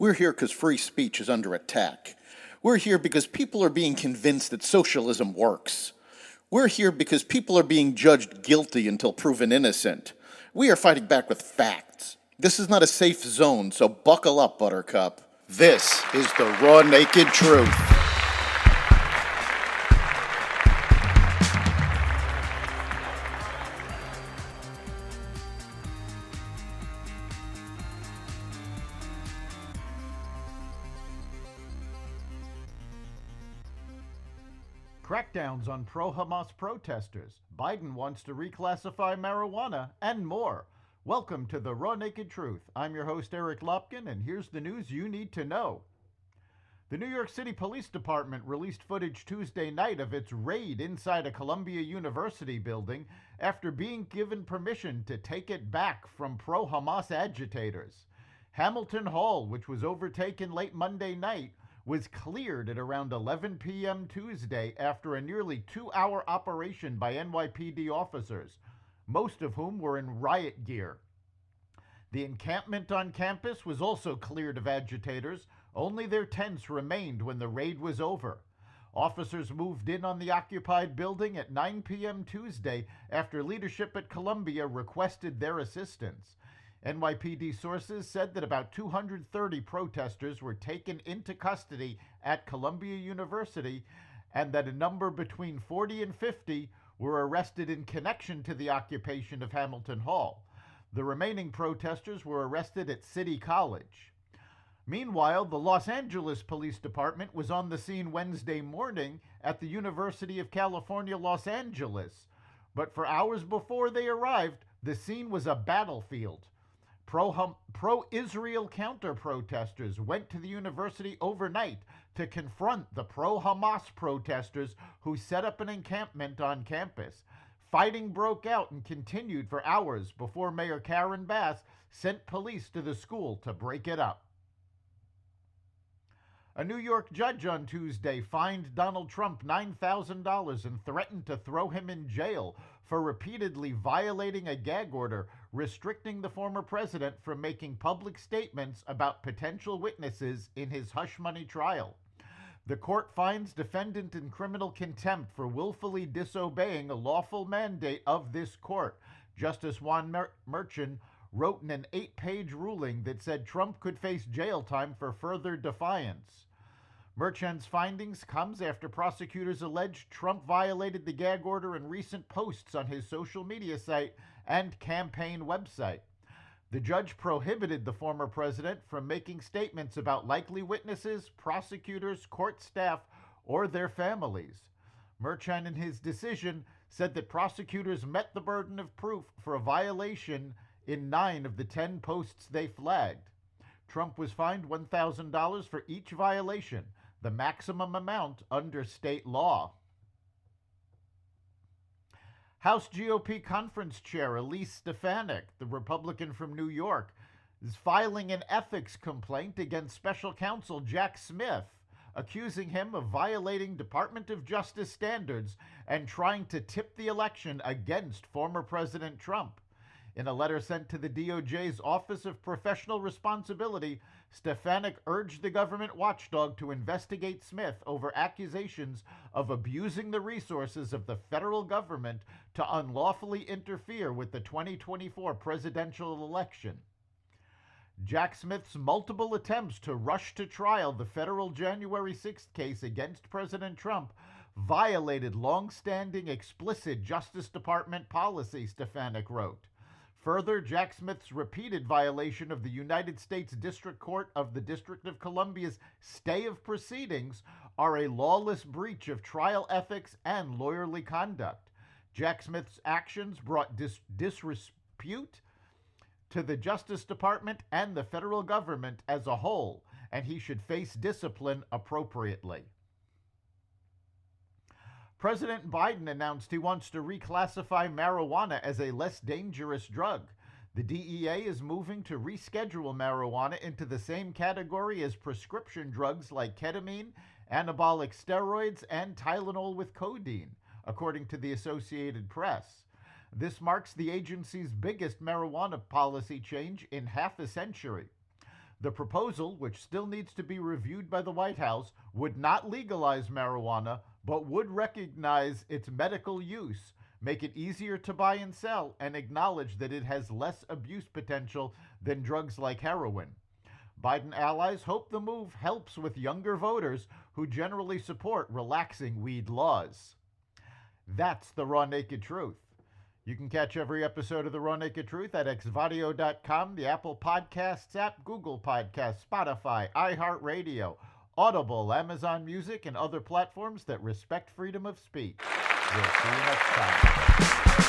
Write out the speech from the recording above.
We're here because free speech is under attack. We're here because people are being convinced that socialism works. We're here because people are being judged guilty until proven innocent. We are fighting back with facts. This is not a safe zone, so buckle up, Buttercup. This is the raw, naked truth. Crackdowns on pro-Hamas protesters. Biden wants to reclassify marijuana, and more. Welcome to the Raw Naked Truth. I'm your host, Eric Lopkin, and here's the news you need to know. The New York City Police Department released footage Tuesday night of its raid inside a Columbia University building after being given permission to take it back from pro-Hamas agitators. Hamilton Hall, which was overtaken late Monday night, was cleared at around 11 p.m. Tuesday after a nearly 2-hour operation by NYPD officers, most of whom were in riot gear. The encampment on campus was also cleared of agitators. Only their tents remained when the raid was over. Officers moved in on the occupied building at 9 p.m. Tuesday after leadership at Columbia requested their assistance. NYPD sources said that about 230 protesters were taken into custody at Columbia University and that a number between 40 and 50 were arrested in connection to the occupation of Hamilton Hall. The remaining protesters were arrested at City College. Meanwhile, the Los Angeles Police Department was on the scene Wednesday morning at the University of California, Los Angeles. But for hours before they arrived, the scene was a battlefield. Pro-Israel counter-protesters went to the university overnight to confront the pro-Hamas protesters who set up an encampment on campus. Fighting broke out and continued for hours before Mayor Karen Bass sent police to the school to break it up. A New York judge on Tuesday fined Donald Trump $9,000 and threatened to throw him in jail for repeatedly violating a gag order restricting the former president from making public statements about potential witnesses in his hush money trial. The court finds defendant in criminal contempt for willfully disobeying a lawful mandate of this court. Justice Juan Merchan wrote in an 8-page ruling that said Trump could face jail time for further defiance. Merchan's findings comes after prosecutors alleged Trump violated the gag order in recent posts on his social media site and campaign website. The judge prohibited the former president from making statements about likely witnesses, prosecutors, court staff, or their families. Merchan, in his decision, said that prosecutors met the burden of proof for a violation in 9 of the 10 posts they flagged. Trump was fined $1,000 for each violation, the maximum amount under state law. House GOP Conference Chair Elise Stefanik, the Republican from New York, is filing an ethics complaint against Special Counsel Jack Smith, accusing him of violating Department of Justice standards and trying to tip the election against former President Trump. In a letter sent to the DOJ's Office of Professional Responsibility, Stefanik urged the government watchdog to investigate Smith over accusations of abusing the resources of the federal government to unlawfully interfere with the 2024 presidential election. Jack Smith's multiple attempts to rush to trial the federal January 6th case against President Trump violated long-standing explicit Justice Department policy, Stefanik wrote. Further, Jack Smith's repeated violation of the United States District Court of the District of Columbia's stay of proceedings are a lawless breach of trial ethics and lawyerly conduct. Jack Smith's actions brought disrepute to the Justice Department and the federal government as a whole, and he should face discipline appropriately. President Biden announced he wants to reclassify marijuana as a less dangerous drug. The DEA is moving to reschedule marijuana into the same category as prescription drugs like ketamine, anabolic steroids, and Tylenol with codeine, according to the Associated Press. This marks the agency's biggest marijuana policy change in half a century. The proposal, which still needs to be reviewed by the White House, would not legalize marijuana, but would recognize its medical use, make it easier to buy and sell, and acknowledge that it has less abuse potential than drugs like heroin. Biden allies hope the move helps with younger voters who generally support relaxing weed laws. That's the Raw Naked Truth. You can catch every episode of The Raw Naked Truth at xvadio.com, the Apple Podcasts app, Google Podcasts, Spotify, iHeartRadio, Audible, Amazon Music, and other platforms that respect freedom of speech. We'll see you next time.